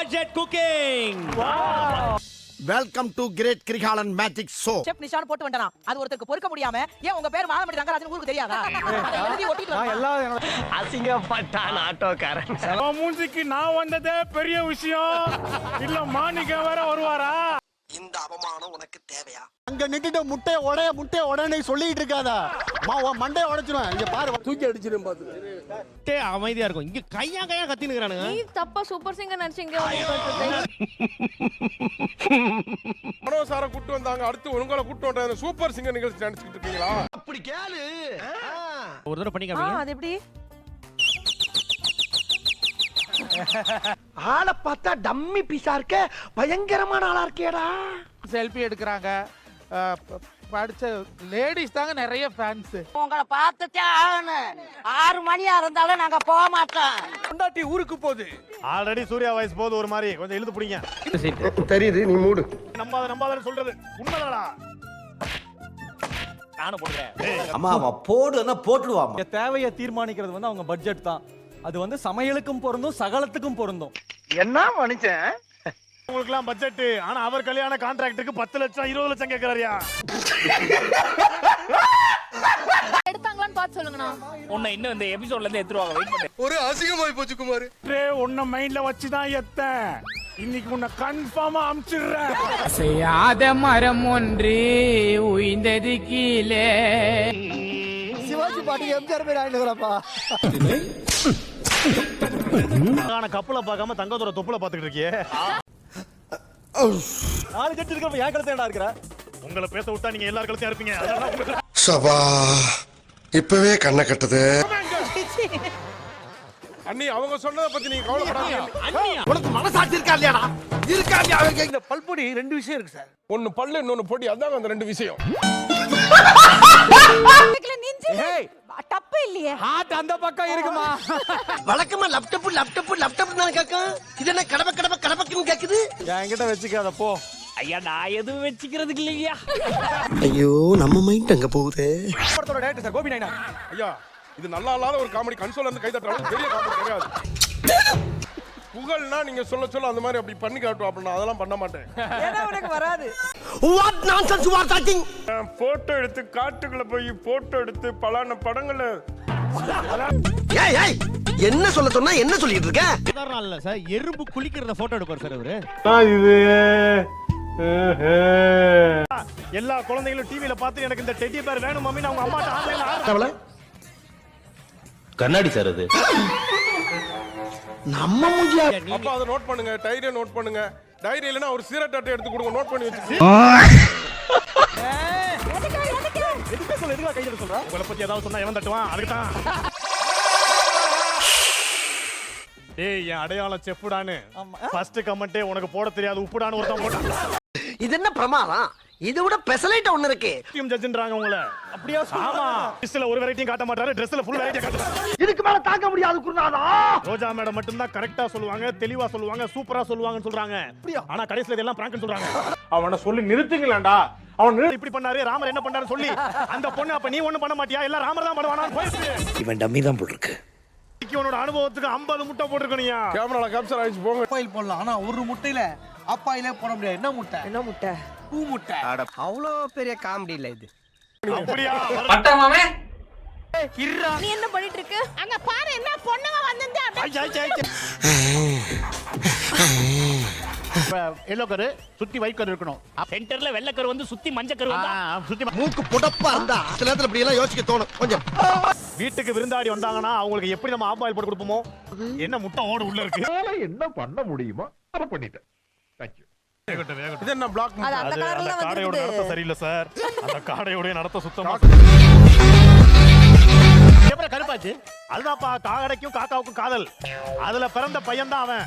budget cooking. Wow. Welcome to great Kirikalan magic show. Chef Nishan போட்டு வந்தனா அது ஒருத்தருக்கு பொறுக்க முடியாம ஏன் உங்க பேர் மாதமடி ரங்கராஜன் ஊருக்கு தெரியாதா? எழுதி ஒட்டிட்டு நான் எல்லாம் அசிங்கப்பட்டான் ஆட்டோக்காரன். மூஞ்சிக்கு நான் வந்ததே பெரிய விஷயம். இல்ல மாணிக்க வேற வருவாரா? இந்த அவமானம் உனக்கு தேவையா? அங்க நின்னுட்டு முட்டைய உடனே சொல்லிட்டு இருக்காதா? மண்டைய உடைச்சிருவேன். இங்க பாரு தூக்கி அடிச்சிரும் பாத்து. அமைதியா இருக்கும். இங்க கையா கத்தின்னு இருக்கானுங்க. நீ தப்பா சூப்பர் சிங்கர் நினைச்சீங்க. மனோசார கூட்டு வந்தாங்க. அடுத்து உங்களை கூட்டு வந்தாங்க. சூப்பர் சிங்கர் நிகழ்ச்சி நினைச்சிட்டு இருக்கீங்களா? அப்படி கேளு. ஒரு தடவை பண்ணி காமிங்க. அது எப்படி? ஆளை பார்த்தா டம்மி பீஸா இருக்க, பயங்கரமான ஆளா இருக்கேடா. செல்ஃபி எடுக்கறாங்க. படிச்ச லேடிஸ் தாங்க நிறைய ஃபேன்ஸ். உங்களை பார்த்துட்டே ஆகணும். 6 மணியா இருந்தாலும் நாங்க போக மாட்டோம். கொண்டாட்டி ஊருக்கு போகுது. ஆல்ரெடி சூர்யா வாய்ஸ் போது ஒரு மாதிரி கொஞ்சம் இழுத்து புடிங்க. தெரியுது, நீ மூடு. நம்பாதன்னு சொல்றது உண்மைதானா? நானும் போடுறேன். அம்மா அவன் போடுன்னா போட்டுடுவாமா. தேவையை தீர்மானிக்கிறது வந்து அவங்க பட்ஜெட் தான். அது வந்து சமையலுக்கும் பொருந்தும், சகலத்துக்கும் பொருந்தும். என்ன மனுஷன்? உங்களுக்குலாம் பட்ஜெட், ஆனா அவர் கல்யாண கான்ட்ராக்டுக்கு 10 லட்சம் 20 லட்சம் கேக்குறாரியா? எடுத்தாங்களான்னு பார்த்து சொல்லுங்கண்ணா. உன்னை இன்னும் இந்த எபிசோட்ல இருந்து எடுத்துருவாங்க. வெயிட் பண்ணு. ஒரு அசிங்கமாய் போச்சு குமார். உன்னை மைண்ட்ல வச்சுதான் இன்னைக்கு உன்னை கன்ஃபார்மா அமுச்சிடுறேன். செய்யாத மரம் ஒன்று உயிர்ந்தது கீழே. சிவாஜி பாட்டி எம்ஜிஆர் பேர் ஆயிடுறப்பா. கப்பல பார்க்காம தங்கத்தோட தொப்புல பாத்துக்கிட்டு இருக்கியே. 4 ஜெட் இருக்கிறப்ப ஏன் கழுத்தேடா இருக்கற? உங்களை பேச விட்டா நீங்க எல்லாரும் கழுத்தையா இருப்பீங்க. சபா இப்பவே கண்ண கட்டுது. அண்ணி அவங்க சொன்னதை பத்தி நீங்க கவலைப்படாதீங்க. உனக்கு மனசாட்சி இருக்கா இல்லையாடா? இருக்கா இல்லையா? இந்த பல்பொடி 2 விஷயம் இருக்கு சார். ஒன்னு பல்லு, இன்னொன்னு பொடி. அதான் அந்த 2 விஷயம். ஏய் தப்பு இல்லையே. ஹார்ட் அந்த பக்கம் இருக்குமா? வழக்கமா லேப்டாப் தான் கேட்கும். இது என்ன கடபக்குன்னு கேக்குது? என்கிட்ட வச்சுக்காத போ. ஐயா நான் எதுவும் வச்சுக்கிறதுக்கு இல்லையா. ஐயோ நம்ம மைண்ட் அங்க போகுது. படத்தோட டைரக்டர் சார் கோபி நாயனா. ஐயா இது நல்லா இல்லாத ஒரு காமெடி. கன்சோல்ல இருந்து கை தட்டுறாங்க. பெரிய காமெடி கிடையாது. புகழ்னா நீங்க சொல்ல அந்த மாதிரி அப்படி பண்ணி காட்டுவோம். அப்படின்னா அதெல்லாம் பண்ண மாட்டேன். ஏன்னா உனக்கு வராது. What nonsense you are talking? Photo எடுத்து காட்டுக்குள்ள போய் போட்டோ எடுத்து பலான படங்களை. ஏய் என்ன சொல்ல சொன்னா என்ன சொல்லிட்டு இருக்க? சாதாரண இல்ல சார், எறும்பு குளிக்கிறத போட்டோ எடுப்பார் சார் அவரு. எல்லா குழந்தைகளும் டிவில பார்த்து எனக்கு இந்த டெடி பேர் வேணும் மம்மி அவங்க அம்மாட்ட ஆன்லைன்ல ஆர்டர். கண்ணாடி சார் அது. நம்ம மூஞ்சியா. அப்ப அதை நோட் பண்ணுங்க. டைரியை நோட் பண்ணுங்க. டைரி இல்லனா ஒரு சிகரெட் அட்டை எடுத்து கொடுங்க. நோட் பண்ணி வச்சுக்கோங்க. எதுக்கு சொல்ல எதுக்கு கையில சொல்றா? உங்களை பத்தி ஏதாவது சொன்னா எவன் தட்டுவான்? அதுக்கு தான். டேய் என் அடையாளம் செஃப்டானு ஃபர்ஸ்ட் கமெண்டே உனக்கு போட தெரியாது உப்புடான்னு ஒருத்தன் போட்டான். இது என்ன பிரமாதம்? இதை விட பெசலைட் ஒண்ணு இருக்கு. டீம் ஜட்ஜ்ன்றாங்க உங்களை. அப்படியே ஆமா. லிஸ்ட்ல ஒரு வெரைட்டியும் காட்ட மாட்டாரு, Dressல ஃபுல் வெரைட்டி காட்டுறாரு. இதுக்கு மேல தாங்க முடியாது குருநாதா. ரோஜா மேடம் மட்டும் தான் கரெக்ட்டா சொல்லுவாங்க, தெளிவா சொல்லுவாங்க, சூப்பரா சொல்லுவாங்கன்னு சொல்றாங்க. ஆனா கடைசில இதெல்லாம் பிராங்க்னு சொல்றாங்க. அவனை சொல்லி நிறுத்துங்களேன்டா. அவன் இப்படி பண்ணாரு, ராமர் என்ன பண்ணாருன்னு சொல்லி அந்த பொண்ணு அப்ப நீ ஒண்ணும் பண்ண மாட்டியா? எல்லாம் ராமர் தான் பண்ணுவானான்னு போயிடுச்சு. இவன் டம்மி தான் போட்டுருக்கு. இவனோட அனுபவத்துக்கு 50 முட்டை போட்டுருக்கணியா. கேமரால கேப்சர் ஆயிடுச்சு போங்க. ஆப்பாயில் போடலாம். ஆனா ஒரு முட்டையில ஆப்பாயிலே போட முடியாது. என்ன முட்டை? பூ முட்டை. அவ்வளோ பெரிய காமெடி இல்ல இது. அப்படியா? நீ என்ன பண்ணிட்டு இருக்க? அங்க பாரு என்ன பொண்ணுங்க வந்திருந்தே. எல்லோ கரு சுத்தி ஒயிட் கரு இருக்கணும். சென்டர்ல வெள்ளை கரு வந்து சுத்தி மஞ்சள் கரு வந்தா சுத்தி மூக்கு புடப்பா இருந்தா சில நேரத்துல இப்படி எல்லாம் யோசிக்க தோணும் கொஞ்சம். வீட்டுக்கு விருந்தாடி வந்தாங்கன்னா அவங்களுக்கு எப்படி நம்ம ஆப்பாயில் போட்டு கொடுப்போமோ? என்ன முட்டை ஓடு உள்ள இருக்கு. என்ன பண்ண முடியுமா அதை பண்ணிட்டேன். Thank you. இது என்ன பிளாக்? அது அந்த கலர்ல அந்த காடையோட வந்து நடத்த சரியில்லை சார். அந்த காடையோட நடத்த சுத்தமா கருப்பாச்சு. அதுதான்ப்பா காடைக்கும் காக்காவுக்கும் காதல். அதுல பிறந்த பையன் தான் அவன்.